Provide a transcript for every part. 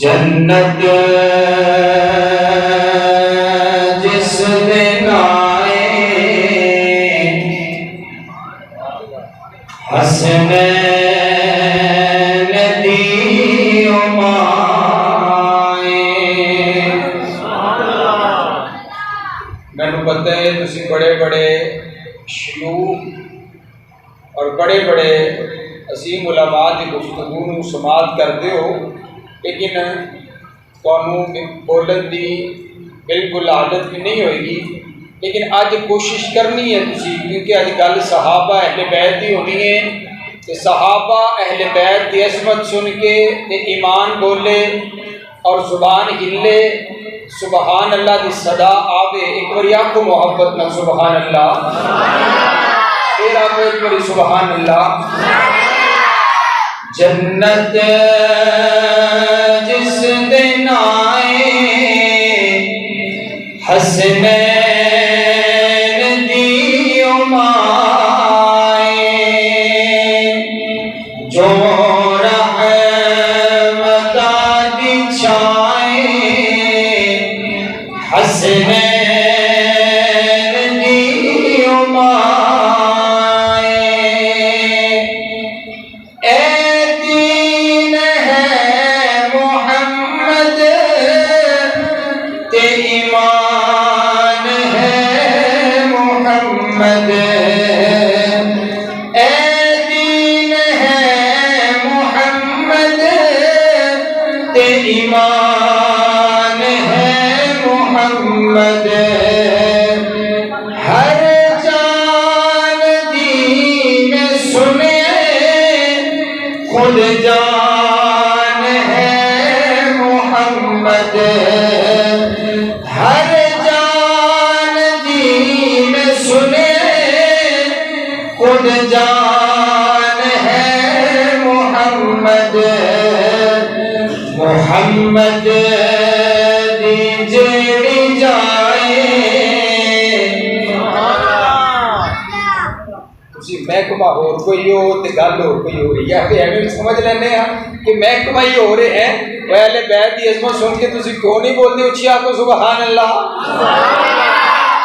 जन्नत जिस दिन आए हसनैन दियो माए। मैनू पता है तुसी बड़े बड़े शयूख और बड़े बड़े अजीम उलमा की गुफ्तगू नूं समाअत करते हो, लेकिन तुहानू बोलन की बिल्कुल आदत भी नहीं होएगी। लेकिन अज कोशिश करनी है तुसी, क्योंकि अज गल सहाबा अहले बैत की होनी है। तो सहाबा अहले बैत की अजमत सुन के ते ईमान बोले और जुबान हिले, सुबहान अल्लाह की सदा आवे। एक बारी आखो मोहब्बत न सुबहान अल्लाह, फिर आखो एक बारी सुबहान अल्लाह। जन्नत जिस दिन आए हसनैन दियो माए, जो रहमता दी छाए हसनैन दियो माए। ईमान है मोहम्मद, ए दीन है मोहम्मद, ते ईमान है मोहम्मद। हर जान दीन सुने खुद जान है मोहम्मद। हर जान दीन सुने खुद जान है मोहम्मद। मोहम्मद दी जेड़ी जाए कोई हो तो गल हो कोई हो रही है। एवं समझ लेने कि महकमा ही हो रहे हैं। पहले बैत की अजमत सुन के तुम क्यों नहीं बोलते उची आखो सुबहान अल्लाह।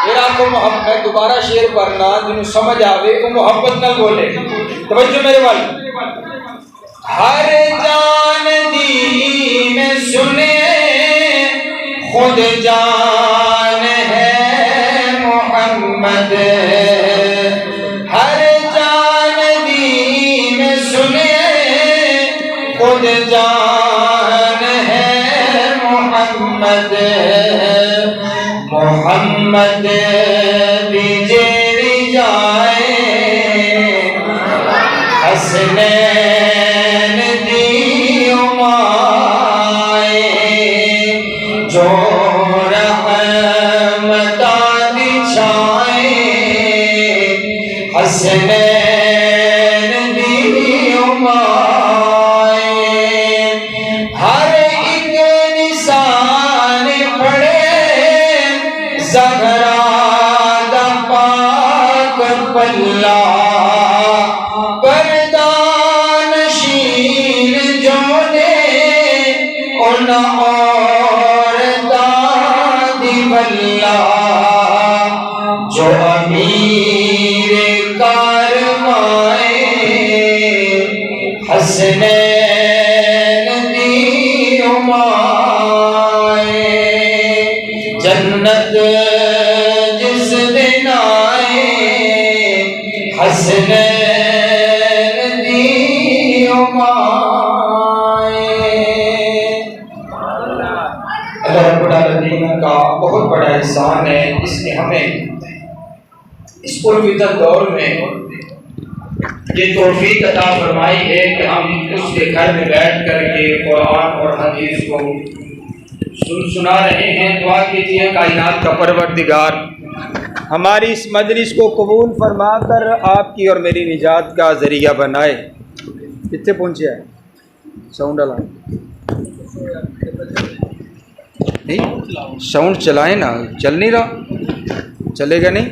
फिर आपको मैं दोबारा शेर पढ़ना जिन्होंने समझ आवे वो मोहब्बत न बोले। तवज्जो मेरे वाल। हर जान दीन सुने खुद जान है मोहम्मद। हर जान दीन सुने खुद जान है मोहम्मद। मोहम्मद बिजेरी जाए हसनैन दी उमाए जो रहमता बिछाए हसनैन दी उमाए। हर एक निशान पड़े ज़हरा दा पाक पल्ला परदानशीन जो ने उन औरतां दी वल्ला जो अमीर कारवाए हसनैन दी उमाए। जन्नत जिस दिन आए हसनैन दी उमाए। अल्लाह रब्बुल आलमीन का बहुत बड़ा एहसान है, इसने हमें इस पुरफ़ितर दौर में ये तौफीक अता फरमाई है कि हम उसके घर में बैठ करके कुरान और हदीस को सुना रहे हैं। दुआ कीजिए कायनात का परवरदिगार हमारी इस मजलिस को कबूल फरमा कर आपकी और मेरी निजात का ज़रिया बनाए। कितने पहुँचे है साउंड वाला नहीं, साउंड चलाए ना, चल नहीं रहा, चलेगा नहीं।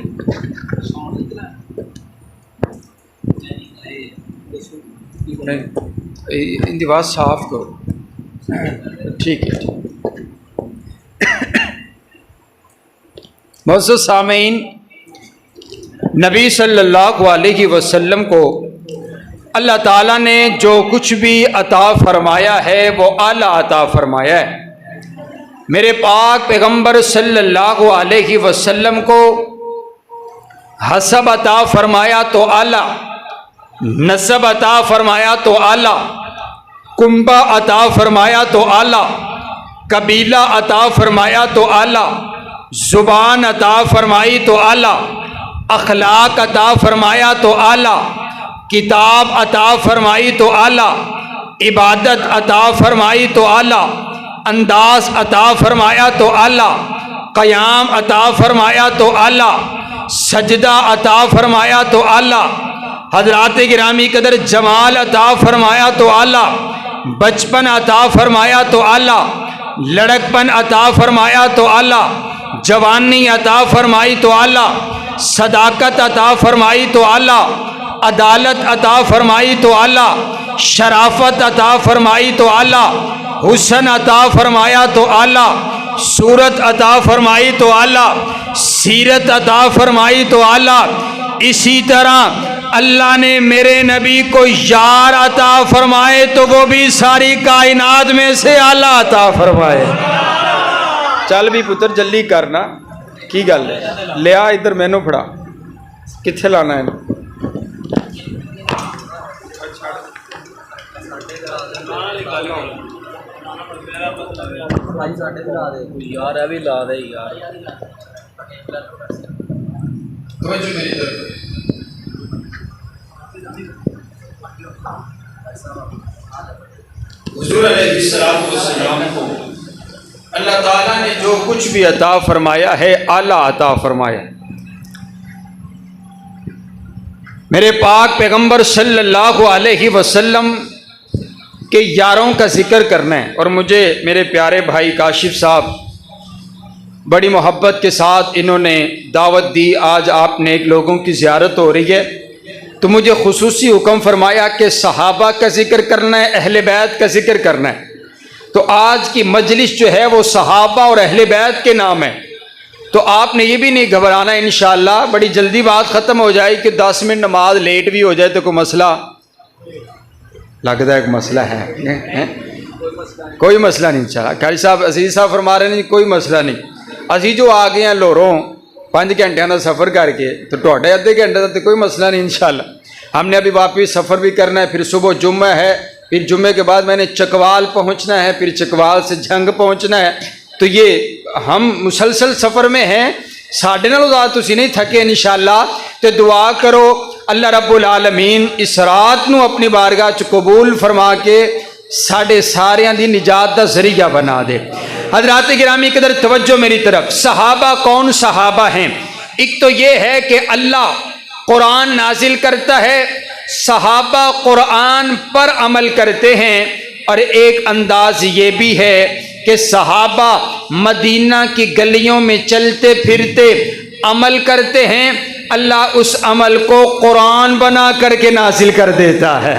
इनकी आवाज़ साफ करो। ठीक है मोअज़्ज़ज़ सामीन, नबी सल्लल्लाहु अलैहि वसल्लम को अल्लाह ताला ने जो कुछ भी अता फरमाया है वो आला अता फरमाया है। मेरे पाक पैगंबर सल्लल्लाहु अलैहि वसल्लम को हसब अता फरमाया तो आला, नसब अता फरमाया तो आला, कुंबा अता फरमाया तो आला, कबीला अता फरमाया तो आला, ज़ुबान अता फरमाई तो आला, अखलाक अता फरमाया तो आला, किताब अता फरमाई तो आला, इबादत अता फरमाई तो आला, अंदाज अता फरमाया तो आला, क़याम अता फरमाया तो आला, सजदा अता फरमाया तो आला, हज़रात गिरामी कदर जमाल अता फरमाया तो आला, बचपन अता फरमाया तो आला, लड़कपन अता फरमाया तो आला, जवानी अता फरमाई तो आला, सदाकत अता फरमाई तो आला, अदालत अता फरमाई तो आला, शराफत अता फरमाई तो आला, हुस्न अता फरमाया तो आला, सूरत अता फरमाई तो आला, सीरत अता फरमाई तो आला। इसी तरह अल्लाह ने मेरे नबी को यार अता फरमाए तो वो भी सारी कायनात में से आला अता फरमाए। चल भी पुत्र जल्दी करना की गल है, लिया इधर मैनू फड़ा, कित्थे लाना है यार है भी ला दे यार। हुज़ूर अलैहिस्सलाम को अल्लाह ताला ने जो कुछ भी अता फरमाया है आला अता फरमाया। मेरे पाक पैगंबर सल्लल्लाहु अलैहि वसल्लम के यारों का जिक्र करना है और मुझे मेरे प्यारे भाई काशिफ साहब बड़ी मोहब्बत के साथ इन्होंने दावत दी। आज आप नेक लोगों की ज़ियारत हो रही है तो मुझे खुसूसी हुक्म फरमाया कि सहाबा का जिक्र करना है, अहले बैत का जिक्र करना है। तो आज की मजलिस जो है वो सहाबा और अहले बैत के नाम है। तो आपने ये भी नहीं घबराना, इंशाअल्लाह बड़ी जल्दी बात ख़त्म हो जाए कि 10 मिनट नमाज लेट भी हो जाए तो कोई मसला लगता है, एक मसला है? कोई मसला नहीं। इंशाअल्लाह कारी साहब अजीज साहब फरमा रहे नहीं कोई मसला नहीं। असी जो आ गए हैं लोरों 5 घंटे का सफ़र करके, तो टोटे अद्धे घंटे का तो कोई मसला नहीं। इंशाअल्लाह हमने अभी वापस सफ़र भी करना है, फिर सुबह जुम्मा है, फिर जुम्मे के बाद मैंने चकवाल पहुंचना है, फिर चकवाल से जंग पहुंचना है। तो ये हम मुसलसल सफ़र में हैं, साढ़े नालों ज़्यादा तुसीं नहीं थके इंशाअल्लाह। तो दुआ करो अल्लाह रब्बुल आलमीन इस रात नूं अपनी बारगाह च कबूल फरमा के साढ़े सारियां दी निजात दा जरिया बना दे। हज़रात गिरामी कदर तवज्जो मेरी तरफ। सहाबा कौन सहाबा हैं? एक तो ये है कि अल्लाह कुरान नाजिल करता है, सहाबा कुरान पर अमल करते हैं, और एक अंदाज ये भी है कि सहाबा मदीना की गलियों में चलते फिरते अमल करते हैं, अल्लाह उस अमल को कुरान बना करके नाजिल कर देता है।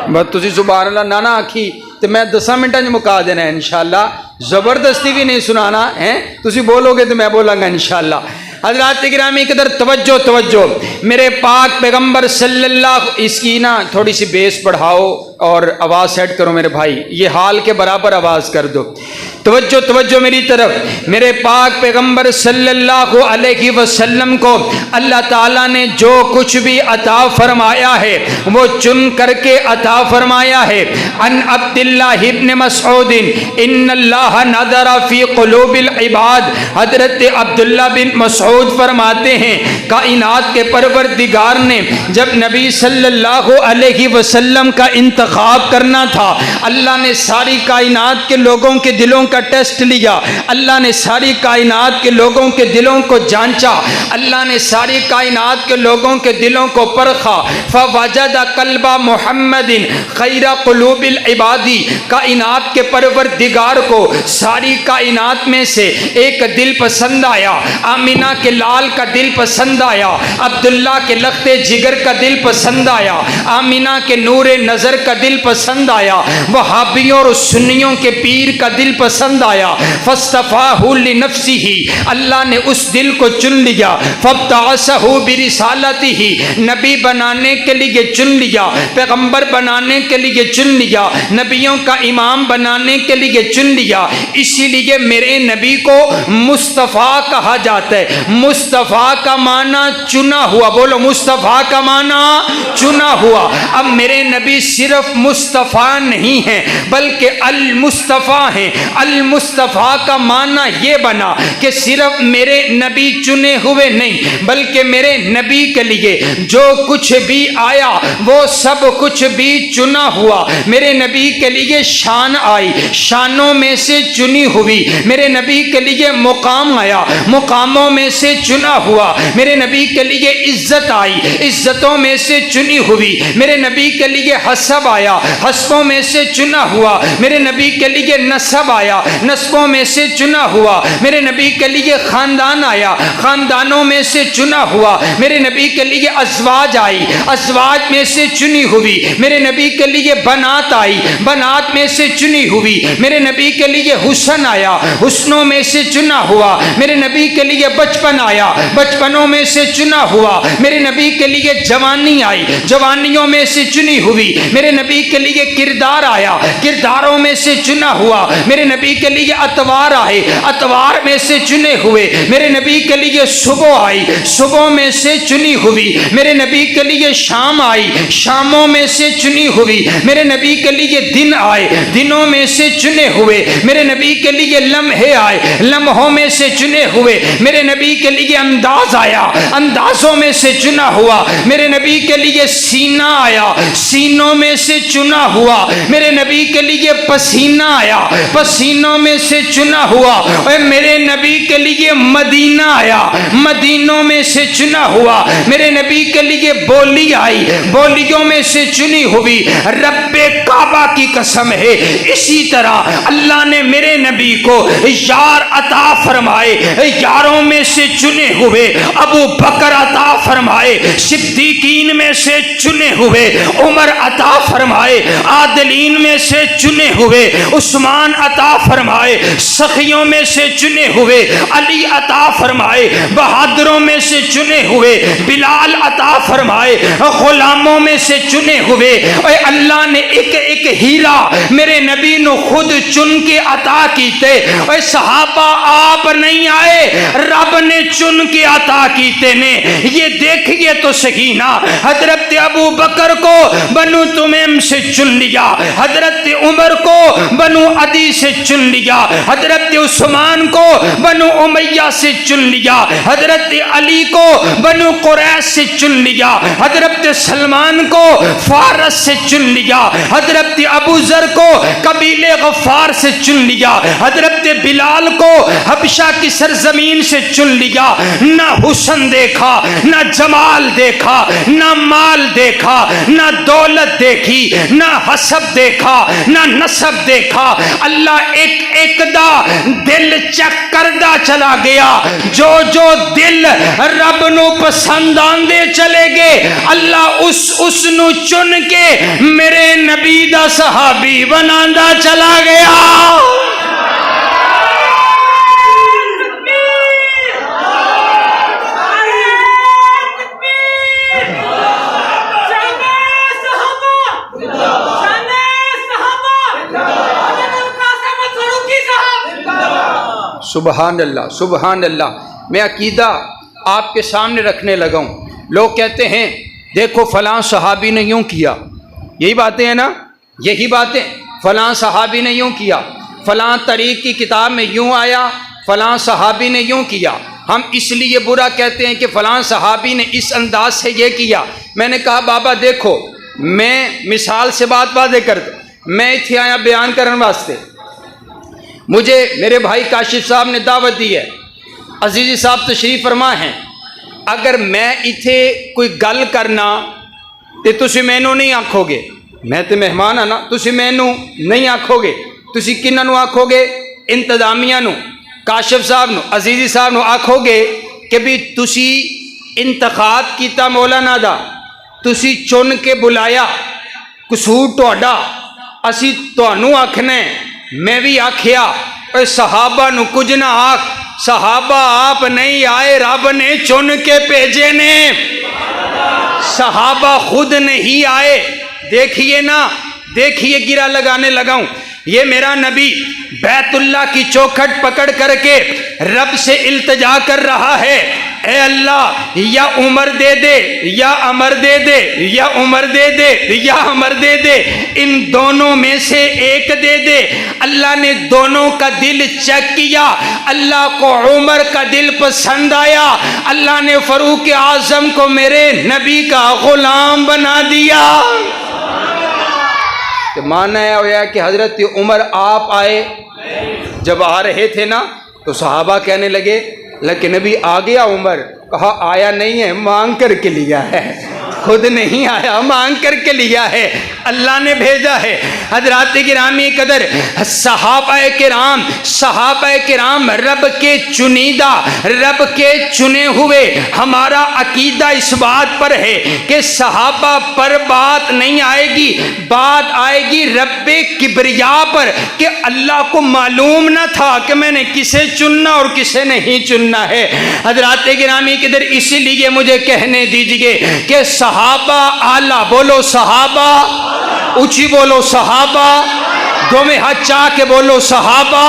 बस तुसी सुभान अल्लाह ना ना आखी तो मैं 10 मिनटां च मुका देना है इंशाअल्लाह। ज़बरदस्ती भी नहीं सुनाना है, तुसी बोलोगे तो मैं बोलांगा इंशाअल्लाह। हज़रात गिरामी कदर तवज्जो तवज्जो, मेरे पाक पैगंबर सल्लल्लाहु, इसकी ना थोड़ी सी बेस बढ़ाओ और आवाज़ सेट करो मेरे भाई, ये हाल के बराबर आवाज़ कर दो। तवज्जो तवज्जो मेरी तरफ। मेरे पाक पैगंबर सल्लल्लाहु अलैहि वसल्लम को अल्लाह ताला ने जो कुछ भी अता फरमाया है वो चुन करके अता फरमाया है। अन अब्दुल्लाह इब्न मसऊद इन्नल्लाह नज़रा फी क़ुलूबिल इबाद, हज़रत अब्दुल्लाह बिन मसऊद फरमाते हैं कायनात के परवरदिगार ने जब नबी सल्लल्लाहु अलैहि वसल्लम का इंतखाब करना था, अल्लाह ने सारी कायनात के लोगों के दिलों का टेस्ट लिया, अल्लाह ने सारी कायनात के लोगों के दिलों को जांचा, अल्लाह ने सारी कायनात के लोगों के दिलों को परखा। फवजदा कल्बा मुहम्मदिन खैरा क़ुलूबिल इबादी, कायनात के परवरदिगार को सारी कायनात में से एक दिल पसंद आया। आमिना के लाल का दिल पसंद आया, अब्दुल्ला के लख्ते जिगर का दिल पसंद आया, आमिना के नूरे नज़र का दिल पसंद आया, वहाबियों और सुन्नियों के पीर का दिल पसंद आया। फस्तफाहु लिनफ्सिही, अल्लाह ने उस दिल को चुन लिया। फब्तासहु बिरिसालतिही, नबी बनाने के लिए चुन लिया, पैगंबर बनाने के लिए चुन लिया, नबियों का इमाम बनाने के लिए चुन लिया। इसीलिए मेरे नबी को मुस्तफ़ा कहा जाता है। मुस्तफ़ा का माना चुना हुआ, बोलो मुस्तफ़ा का माना चुना हुआ। अब मेरे नबी सिर्फ मुस्तफ़ा नहीं हैं बल्कि अल मुस्तफ़ा हैं। अल मुस्तफ़ा का माना ये बना कि सिर्फ मेरे नबी चुने हुए नहीं बल्कि मेरे नबी के लिए जो कुछ भी आया वो सब कुछ भी चुना हुआ। मेरे नबी के लिए शान आई, शानों में से चुनी हुई। मेरे नबी के लिए मुकाम आया, मुकामों में से चुना हुआ। मेरे नबी के लिए इज्जत आई, इज्जतों में से चुनी हुई। मेरे नबी के लिए हसब आया, हसबों में से चुना हुआ। मेरे नबी के लिए नसब आया, नस्बों में से चुना हुआ। मेरे नबी के लिए ख़ानदान आया, ख़ानदानों में से चुना हुआ। मेरे नबी के लिए अज़वाज आई, अज़वाज में से चुनी हुई। मेरे नबी के लिए बनात आई, बनात में से चुनी हुई। मेरे नबी के लिए हुस्न आया, हुस्नों में से चुना हुआ। मेरे नबी के लिए बचपन आया, बचपनों में से चुना हुआ। मेरे नबी के लिए जवानी आई, जवानियों में से चुनी हुई। मेरे नबी के लिए किरदार आया, किरदारों में से चुना हुआ। मेरे नबी के लिए अतवार आए, अतवार में से चुने हुए। मेरे नबी के लिए सुबह आई, सुबह में से चुनी हुई। मेरे नबी के लिए शाम आई, शामों में से चुनी हुई। मेरे नबी के लिए दिन आए, दिनों में से चुने हुए। मेरे नबी के लिए लम्हे आए, लम्हों में से चुने हुए। मेरे नबी के लिए अंदाज आया, अंदाजों में से चुना हुआ। मेरे नबी के लिए सीना आया, सीनों में से चुना हुआ। मेरे नबी के लिए पसीना आया, पसीनों मदीनों में से चुना हुआ। और मेरे नबी के लिए मदीना आया, मदीनों में से चुना हुआ। मेरे नबी के लिए बोली आई, बोलियों में से चुनी हुई। रब्बे काबा की कसम है, इसी तरह अल्लाह ने मेरे नबी को यार अता फरमाए, यारों में से चुने हुए। अबू बकर अता फरमाए, सिद्दीकीन में से चुने हुए। उमर अता फरमाए, आदिलीन में से चुने हुए। उस्मान अता फरमाए, सखियों में से चुने हुए। अली अता फरमाए, बहादुरों में से चुने हुए। बिलाल अता फरमाए, गुलामों में से चुने हुए। और अल्लाह ने एक एक हीरा मेरे नबी ने खुद चुन के अता कीते। और सहाबा आप नहीं आए, रब ने चुन के अता कीते ने। ये देखिए तो सही ना, हजरत अबू बकर को बनु तुमैम से चुन लिया, हजरत उमर को बनु अदी से चुन लिया, हजरत उस्मान को बनु उमैया से चुन लिया, हजरत अली को बनु कुरैश से चुन लिया, हजरत सलमान को फारस से चुन लिया, हजरत अबू जर को कबीले गफ्फार से चुन लिया, हजरत बिलाल को हबशा की सरजमीन से चुन लिया। ना हुस्न देखा, ना जमाल देखा, ना माल देखा, ना दौलत देखी, ना हसब देखा, ना नसब देखा। अल्लाह एक एक दा दिल चेक करदा चला गया। जो जो दिल रब नू पसंद आंदे चले गए, अल्लाह उस नू चुन के मेरे नबी दा सहाबी बनांदा चला गया। सुबहान अल्लाह, सुबहान अल्लाह। मैं अकीदा आपके सामने रखने लगा हूँ। लोग कहते हैं देखो फलां सहाबी ने यूँ किया, यही बातें हैं ना, यही बातें। फलां सहाबी ने यूँ किया, फलां तरीक़ की किताब में यूँ आया, फलां सहाबी ने यूँ किया। हम इसलिए बुरा कहते हैं कि फलां सहाबी ने इस अंदाज से ये किया। मैंने कहा बाबा देखो, मैं मिसाल से बात वादे कर दूँ, मैं इत्थे आया बयान करने वास्ते। मुझे मेरे भाई काशिफ साहब ने दावत दी है, अजीज़ी साहब तशरीफ फरमा हैं। अगर मैं इत्थे कोई गल करना तो तुसी मैनू नहीं आखोगे, मैं तो मेहमान हाँ ना, तुसी मैनू नहीं आखोगे। तुसी किन्हां नू आखोगे? इंतजामिया नू, काशिफ साहब नू, अजीज़ी साहब नू आखोगे कि भी तुसी इंतखाब कीता मौलाना दा, तुसी चुन के बुलाया, कसूर तुहाडा, असी तुहानू आखना। मैं भी आखिया और सहाबा नू कुछ ना आख, सहाबा आप नहीं आए, रब ने चुन के भेजे ने, सहाबा खुद नहीं आए। देखिए ना, देखिए गिरा लगाने लगाऊं, ये मेरा नबी बैतुल्ला की चौखट पकड़ करके रब से इल्तिजा कर रहा है, ए अल्लाह या उमर दे दे, या अमर दे दे, या उमर दे दे, या अमर दे दे, इन दोनों में से एक दे दे। अल्लाह ने दोनों का दिल चेक किया, अल्लाह को उमर का दिल पसंद आया, अल्लाह ने फरूक आजम को मेरे नबी का गुलाम बना दिया। तो माना है कि हजरत उमर आप आए, जब आ रहे थे ना तो सहाबा कहने लगे लेकिन नबी आ गया उमर। कहा आया नहीं है, मांग करके लिया है, खुद नहीं आया, मांग करके लिया है, अल्लाह ने भेजा है। हजरात गिरामी कदर, सहाबाए किराम रब के चुनीदा, रब के चुने हुए। हमारा अकीदा इस बात पर है कि सहाबा पर बात नहीं आएगी, बात आएगी रब्बे किबरिया पर, कि अल्लाह को मालूम न था कि मैंने किसे चुनना और किसे नहीं चुनना है। हजरात गिरामी किधर, इसीलिए मुझे कहने दीजिए कि सहाबा आला, बोलो सहाबा, ऊंची बोलो सहाबा, दो में हाथ चाह के बोलो सहाबा।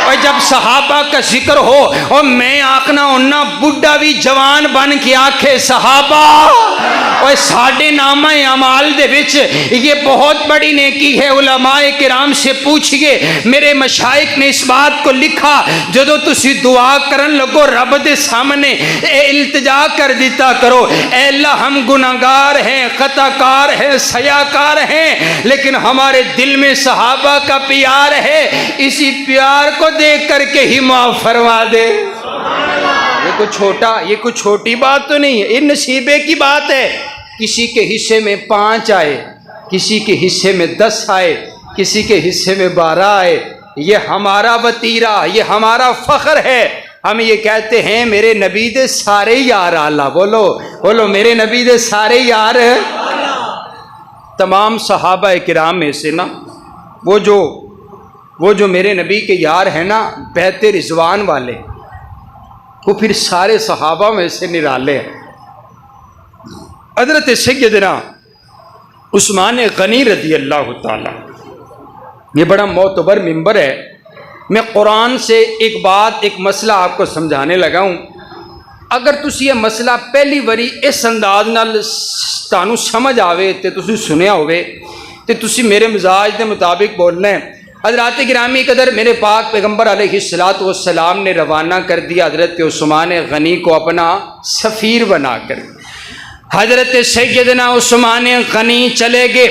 और जब सहाबा का जिक्र हो और मैं आखना होना बुढ़ा भी जवान बन के आखे सहाबा। और साढ़े नामा अमाल दे विच ये बहुत बड़ी नेकी है। उलमाए किराम से पूछिए, मेरे मशाइख ने इस बात को लिखा, जदों तुसी दुआ करन लगो रब दे सामने इल्तिजा कर दिता करो, ऐ अल्लाह हम गुनाहगार हैं, खताकार हैं, सयाकार हैं, लेकिन हमारे दिल में सहाबा सहाबा का प्यार है, इसी प्यार को देख करके ही माफ फरमा दे। ये कोई छोटी बात तो नहीं है, ये नसीबे की बात है। किसी के हिस्से में 5 आए, किसी के हिस्से में 10 आए, किसी के हिस्से में 12 आए। ये हमारा वतीरा, ये हमारा फख्र है। हम ये कहते हैं मेरे नबी दे सारे यार आला। बोलो बोलो, मेरे नबी दे सारे यार। तमाम सहाबा किराम में से ना वो जो मेरे नबी के यार हैं ना, बैत रिजवान वाले, वो फिर सारे सहाबा में से निराले हैं। हज़रत सैयदना उस्मान गनी रज़ी अल्लाह ताला, ये बड़ा मोतबर मिंबर है। मैं कुरान से एक बात, एक मसला आपको समझाने लगा हूँ। अगर तुसी ये मसला पहली बारी इस अंदाज नाल तानू समझ आवे ते तुसी सुनिया होवे ते तुसी मेरे मिजाज के मुताबिक बोलना है। हज़रात गिरामी कदर मेरे पाक पैगंबर अलैहिस्सलातु वस्सलाम ने रवाना कर दिया हज़रत उस्मान गनी को अपना सफ़ीर बनाकर। हज़रत सैयदना उस्मान गनी चले गए।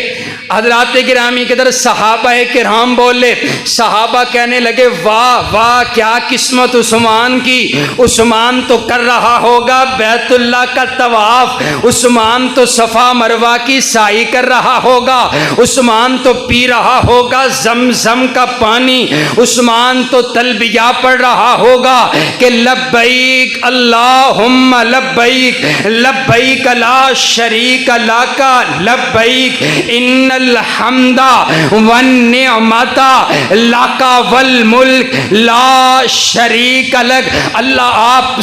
हज़रात गिरामी के दर सहाबा किराम बोले, सहाबा कहने लगे वाह वाह क्या किस्मत उस्मान की। उस्मान तो कर रहा होगा बैतुल्लाह का तवाफ, उस्मान तो सफ़ा मरवा की साई कर रहा होगा, उस्मान तो पी रहा होगा जमजम का पानी, उस्मान तो तलबिया पढ़ रहा होगा कि लब्बैक अल्लाहुम्मा लब्बैक लब्बैक ला शरीक लका लब्बैक इन्नल हम्दा वन निअमता लका वल मुल्क ला शरीक लक। अल्लाह आप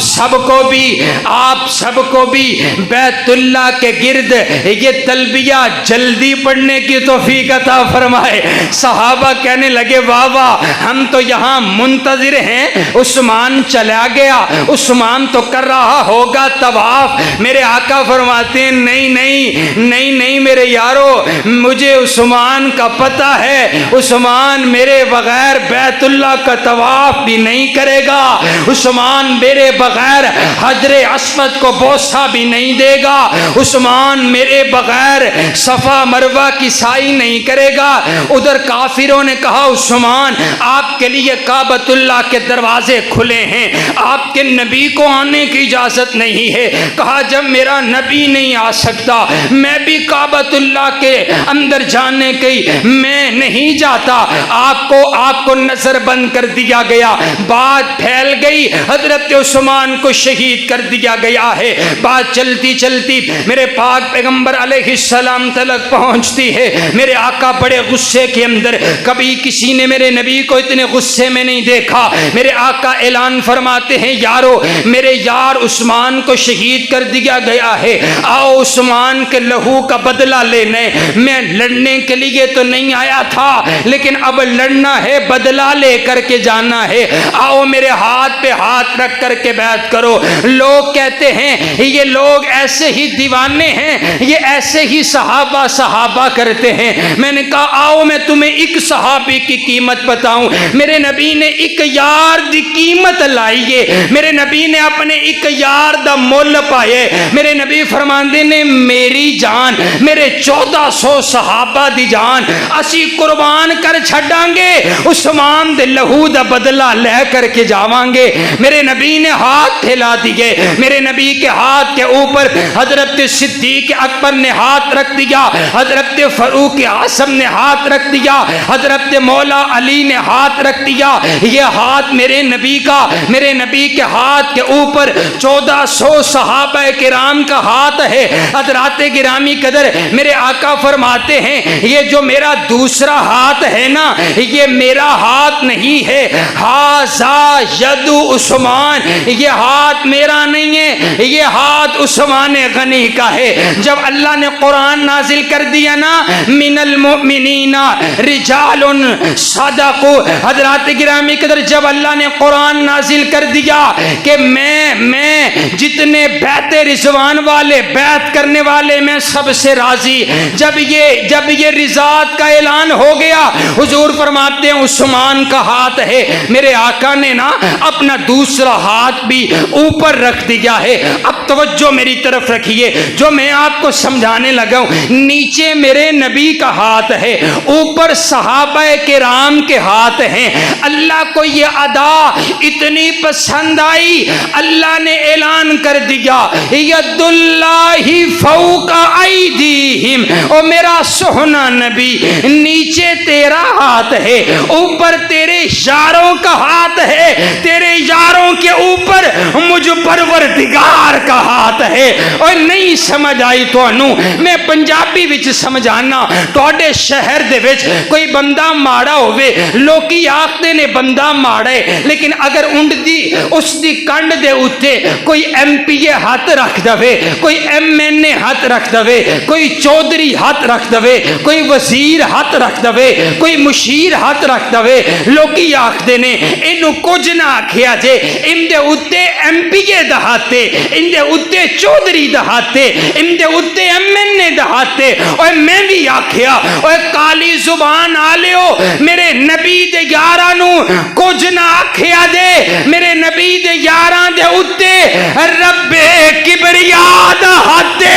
सबको भी बैतुल्लाह के गिर्द ये तलबिया जल्दी पढ़ने की तौफीक अता फरमाए। सहाबा कहने लगे वाह वाह, हम तो यहाँ मुंतजिर हैं, उस्मान चला गया, उस्मान तो कर रहा होगा तवाफ। मेरे आका फरमाते हैं नहीं नहीं नहीं नहीं मेरे यारो, मुझे उस्मान का पता है, उस्मान मेरे बगैर बैतुल्लाह का तवाफ भी नहीं करेगा, उस्मान मेरे बगैर हजरे अस्वद को बोसा भी नहीं देगा, उस्मान मेरे बगैर सफा मरवा की साई नहीं करेगा। उधर काफिरों ने कहा उस्मान आपके लिए काबतुल्लाह के दरवाजे खुले हैं, आपके नबी को आने की इजाजत नहीं है। कहा जब मेरा नबी नहीं आ सकता, मैं भी काबतुल्लाह के अंदर जाने की मैं नहीं जाता। आपको नजरबंद कर दिया गया, बात फैल गई, हजरत उस्मान को शहीद कर दिया गया है। बात चलती चलती मेरे पाक पैगंबर अलैहिस्सलाम तक पहुंचती है। मेरे आका बड़े गुस्से के अंदर, कभी किसी ने मेरे नबी को इतने गुस्से में नहीं देखा। मेरे आका ऐलान फरमाते हैं यारो, मेरे यार उस्मान को शहीद कर दिया गया है, आओ उस्मान के लहू का बदला लेने। मैं लड़ने के लिए तो नहीं आया था, लेकिन अब लड़ना है, बदला लेकर के जाना है। आओ मेरे हाथ पे हाथ रख करके बैत करो। लोग कहते हैं ये लोग ऐसे ही दीवाने हैं, ये ऐसे ही सहाबा करते हैं। मैंने कहा आओ मैं तुम्हें एक सहाबी की कीमत बताऊं। मेरे नबी ने एक यार दी कीमत लाई है, मेरे नबी ने अपने एक यार दा मुल पाए। मेरे नबी फरमांदे ने मेरी जान, मेरे 1400 सहाबा दी जान असी कुर्बान कर छड़ांगे, उस्मान दे लहू दा बदला ले करके जावांगे। मेरे नबी ने हाथ फैला दिए, मेरे नबी के हाथ के ऊपर हजरत सिद्दीक अकबर ने हाथ रख दिया, हजरत फरूक आसम ने हाथ रख दिया, हजरत मौला अली ने हाथ रख दिया। ये हाथ मेरे नबी का, मेरे नबी के हाथ के ऊपर 1400 सहाबा किराम का हाथ है। हजरात गिरामी कदर मेरे आका फरमाते हैं ये जो मेरा दूसरा हाथ है ना, ये मेरा हाथ नहीं है, हाज़ा यदु उस्मान, ये हाथ मेरा नहीं है, ये हाथ उस्मान गनी का है। जब अल्लाह ने कुरान नाजिल कर दिया ना, मिनल मुमिनीना रिजालुन सदकू, हजरात गिरामी कदर जब अल्लाह ने कुरान नाजिल कर दिया कि मैं जितने बैते रिजवान वाले बैत करने वाले में सबसे राजी। जब ये रिजात का ऐलान हो गया, हुजूर फरमाते हैं उस्मान का हाथ है, मेरे आका ने ना अपना दूसरा हाथ भी ऊपर रख दिया है। अब तवज्जो मेरी तरफ रखिए, जो मैं आपको समझाने लगा हूं, नीचे मेरे नबी का हाथ है, ऊपर सहाबाए किराम के हाथ हैं। अल्लाह को ये अदा इतनी पसंद आई, अल्लाह ने ऐलान कर दिया यदुल्लाहि फौका ऐदीहिम, ओ मेरा सोहना नबी, नीचे तेरा हाथ है, ऊपर तेरे यारों का हाथ है, तेरे यारों के ऊपर मुझ परवरदिगार का हाथ है। और नहीं समझ आई ਤੁਹਾਨੂੰ, मैं पंजाबी विच समझाना। ਤੁਹਾਡੇ शहर दे विच कोई बंदा माड़ा होवे, लोकी आखदे ने बंदा माड़ा है, लेकिन अगर उसदी कंड दे उत्ते कोई MPA हाथ रख दवे, कोई MNA हाथ रख दवे, कोई चौधरी हाथ रख दवे, कोई वजीर हाथ रख दवे, कोई मुशीर हाथ रख दवे, लोकी आखदे ने इनू कुछ ना आखिया जे, इंदे उत्ते MPA दहाते, इंदे उत्ते चौधरी दहाते, इंदे उत्ते MNA दहाते। और मैं भी आखिया, और काली जुबान आलियो, मेरे नबी दे यारां नू कुछ ना आखिया जे, मेरे नबी दे यारां दे उत्ते रब्बे किबरिया दहाते।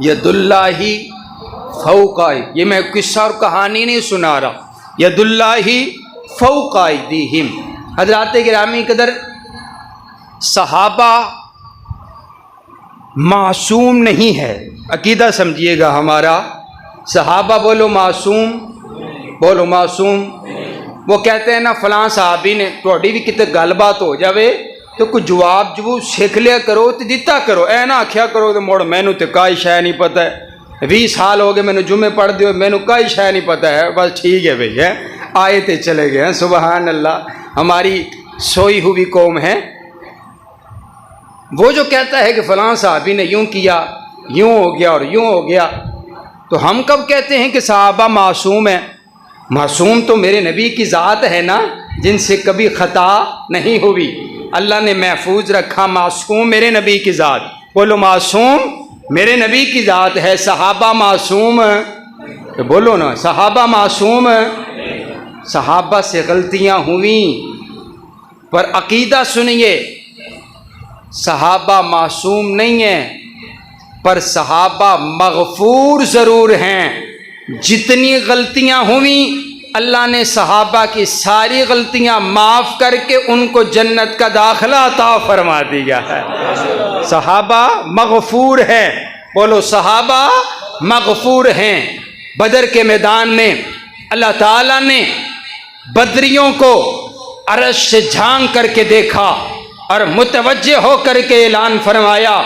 यदुल्लाही फौका, ये मैं किस्सा और कहानी नहीं सुना रहा, यदुल्लाही फौका ऐदीहिम। हजरात गिरामी कदर, सहाबा मासूम नहीं है, अकीदा समझिएगा हमारा। सहाबा बोलो मासूम, बोलो मासूम। वो कहते हैं ना फलां साहबी ने, थोड़ी भी कितने गलबात हो जावे तो कोई जवाब जबू सीख लिया करो तो दिता करो, ऐ ना आख्या करो तो मुड़ मैनू तो काई शै नहीं पता है, 20 साल हो गए मैनू जुमे पढ़ दियो, मैनू काई शै नहीं पता है, बस ठीक है भई है, आए थे चले गए हैं। सुबहान अल्लाह, हमारी सोई हुई कौम है। वो जो कहता है कि फलां साहबी ने यूं किया, यूं हो गया और यूं हो गया, तो हम कब कहते हैं कि सहाबा मासूम है? मासूम तो मेरे नबी की ज़ात है ना, जिनसे कभी ख़ता नहीं हुई, अल्लाह ने महफूज रखा। मासूम मेरे नबी की ज़ात, बोलो मासूम मेरे नबी की ज़ात है। सहाबा मासूम, तो बोलो ना सहाबा मासूम। सहाबा से गलतियां हुई, पर अकीदा सुनिए, सहाबा मासूम नहीं है, पर सहाबा मगफूर ज़रूर हैं। जितनी गलतियां हुई अल्लाह ने सहाबा की सारी गलतियां माफ़ करके उनको जन्नत का दाखिला अता फरमा दिया है। सहाबा मगफूर है, बोलो सहाबा मगफूर हैं। बदर के मैदान में अल्लाह ताला ने बदरियों को अरश से झांक करके देखा और मुतवज्जे होकर के ऐलान फरमाया,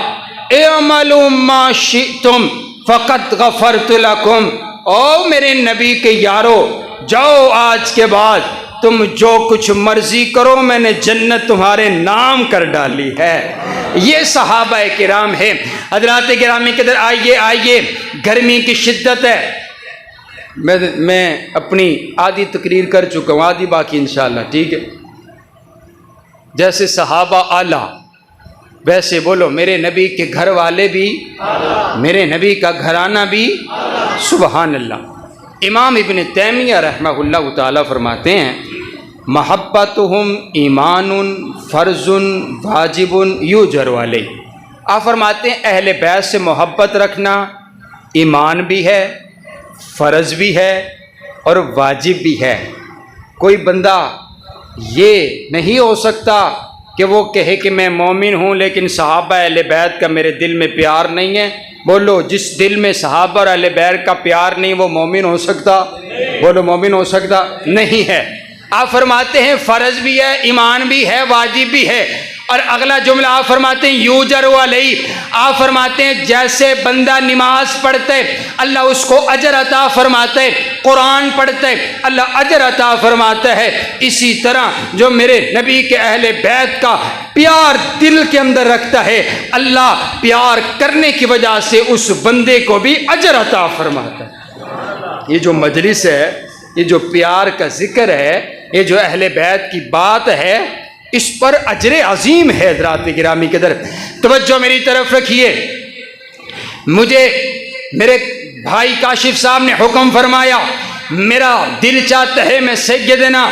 इअमलू मा शिअ्तुम फ़क़द गफ़रतु लकुम। ओ मेरे नबी के यारो, जाओ आज के बाद तुम जो कुछ मर्जी करो, मैंने जन्नत तुम्हारे नाम कर डाली है। ये सहाबा किराम है। हज़रात गिरामी के अंदर आइए आइए, गर्मी की शिद्दत है। मैं अपनी आधी तकरीर कर चुका हूँ, आधी बाकी इंशाअल्लाह, ठीक है। जैसे सहाबा आला, वैसे बोलो मेरे नबी के घर वाले भी, मेरे नबी का घराना भी, सुबहान अल्लाह। इमाम इब्न तैमिया रहमहुल्लाह ताला फरमाते हैं, महब्बतुहुम ईमानुन फ़र्ज़ुन वाजिबुन युजर वाले। आप फरमाते हैं अहले बैत से मोहब्बत रखना ईमान भी है, फ़र्ज़ भी है और वाजिब भी है। कोई बंदा ये नहीं हो सकता कि वो कहे कि मैं मोमिन हूँ लेकिन सहाबा अहले बैत का मेरे दिल में प्यार नहीं है। बोलो जिस दिल में सहाबा और अहले बैत का प्यार नहीं, वो मोमिन हो सकता? बोलो मोमिन हो सकता नहीं है। आप फरमाते हैं फ़र्ज़ भी है, ईमान भी है, वाजिब भी है। और अगला जुमला आप फरमाते हैं यूजर अलई, आप फरमाते हैं जैसे बंदा नमाज पढ़ते अल्लाह उसको अजर अता फरमाते, कुरान पढ़ते अल्लाह अजर अता फरमाता है, इसी तरह जो मेरे नबी के अहले बैत का प्यार दिल के अंदर रखता है अल्लाह प्यार करने की वजह से उस बंदे को भी अजर अता फरमाता है। ये जो मजलिस है, ये जो प्यार का जिक्र है, ये जो अहले बैत की बात है, इस पर अजर अजीम है। हज़रात गिरामी के दर तवज्जो मेरी तरफ रखिए। मुझे मेरे भाई काशिफ साहब ने हुक्म फरमाया, मेरा दिल चाहता है मैं सैयदना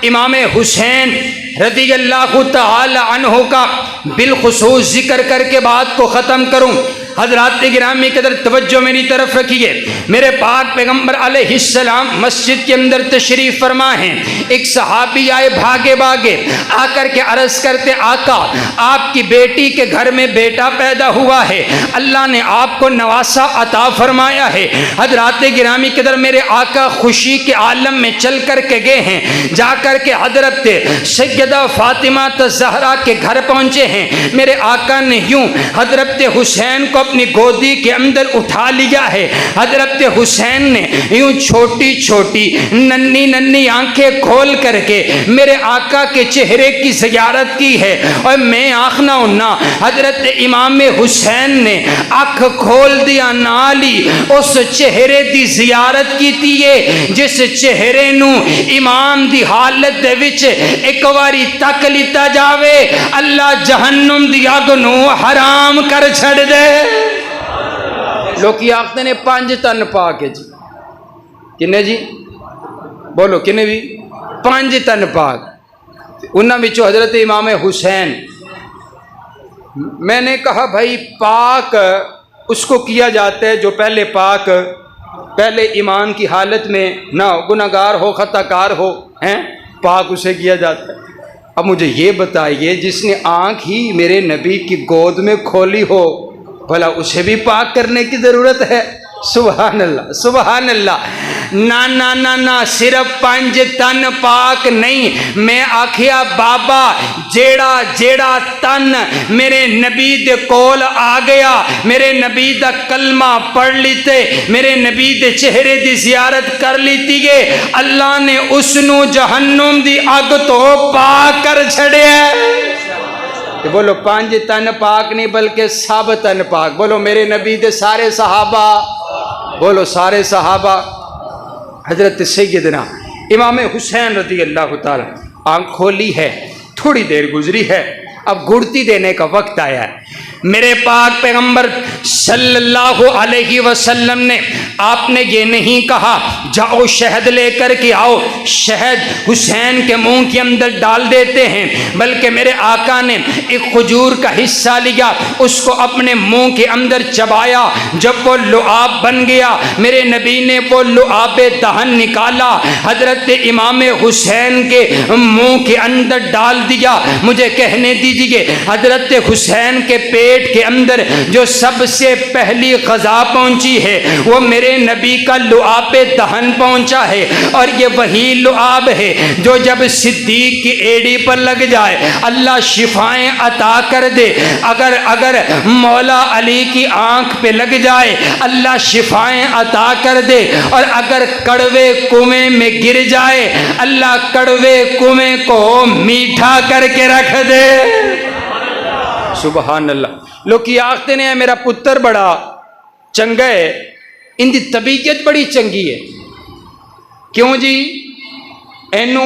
इमाम हुसैन रज़ी अल्लाह तआला अन्हु का बिलखुसूस जिक्र करके बात को ख़त्म करूँ। हज़रात गिरामी कदर तवज्जो मेरी तरफ रखिए। मेरे पाक पैगम्बर अलैहिस्सलाम मस्जिद के अंदर तशरीफ़ फरमा हैं। एक सहाबी आए भागे भागे, आकर के अर्ज़ करते आका आपकी बेटी के घर में बेटा पैदा हुआ है, अल्लाह ने आपको नवासा अता फरमाया है। हज़रात गिरामी कदर मेरे आका खुशी के आलम में चल कर के गए हैं, जा कर के हज़रत सैयदा फ़ातिमा ज़हरा के घर पहुँचे हैं। मेरे आका ने यूँ हज़रत हुसैन को अपनी गोदी के अंदर उठा लिया है। हज़रत हुसैन ने यूं छोटी छोटी नन्ही नन्ही आंखें खोल करके मेरे आका के चेहरे की ज़ियारत की है। और मैं आखना उन्ना हज़रत इमाम हुसैन ने अख खोल दिया नाली उस चेहरे की ज़ियारत की थी है जिस चेहरे नू इमाम दी हालत दे विच एक बारी तक लिता जावे अल्लाह जहन्नुम दी अग नू हराम कर छड़ दे। लोग आखते ने 5 तन पा के जी, किन्ने जी बोलो किन्ने भी 5 तन पाक, उन्होंने विचों हज़रत इमाम हुसैन। मैंने कहा भाई पाक उसको किया जाता है जो पहले पाक, पहले ईमान की हालत में ना गुनाहगार हो खताकार हो, हैं पाक उसे किया जाता है। अब मुझे ये बताइए जिसने आँख ही मेरे नबी की गोद में खोली हो भला उसे भी पाक करने की ज़रूरत है? सुभान अल्लाह सुभान अल्लाह। ना ना ना ना सिर्फ 5 तन पाक नहीं, मैं आखिया बाबा जेड़ा जेड़ा तन मेरे नबी दे कोल आ गया, मेरे नबी दा कलमा पढ़ लीते, मेरे नबी दे चेहरे दी ज़ियारत कर लीती है, अल्लाह ने उसनू जहन्नुम दी अग तो पाक कर छड़िया। तो बोलो 5 तन पाक नहीं बल्कि सब तन पाक। बोलो मेरे नबी दे सारे सहाबा, बोलो सारे सहाबा। हज़रत सैयदना इमाम हुसैन रज़ी अल्लाह ताला आँख खोली है, थोड़ी देर गुजरी है, अब गुड़ती देने का वक्त आया है। मेरे पाक पैगंबर सल्लल्लाहु अलैहि वसल्लम ने आपने ये नहीं कहा जाओ शहद लेकर के आओ, शहद हुसैन के मुंह के अंदर डाल देते हैं, बल्कि मेरे आका ने एक खजूर का हिस्सा लिया, उसको अपने मुंह के अंदर चबाया। जब वो लुआब बन गया मेरे नबी ने वो लुआब दहन निकाला, हजरत इमाम हुसैन के मुंह के अंदर डाल दिया। मुझे कहने दीजिए हजरत हुसैन के पेट के अंदर जो सबसे पहली ग़ज़ा पहुंची है वो मेरे नबी का लुआब दहन पहुंचा है, और ये वही लुआब है जो जब सिद्दीक की एड़ी पर लग जाए अल्लाह शिफाएं अता कर दे। अगर अगर मौला अली की आंख पे लग जाए अल्लाह शिफाएं अता कर दे, और अगर कड़वे कुएं में गिर जाए अल्लाह कड़वे कुएं को मीठा करके रख दे। सुभान अल्लाह। लोग आखते ने मेरा पुत्र बड़ा चंगा है, इनकी तबीयत बड़ी चंगी है। क्यों जी? एनू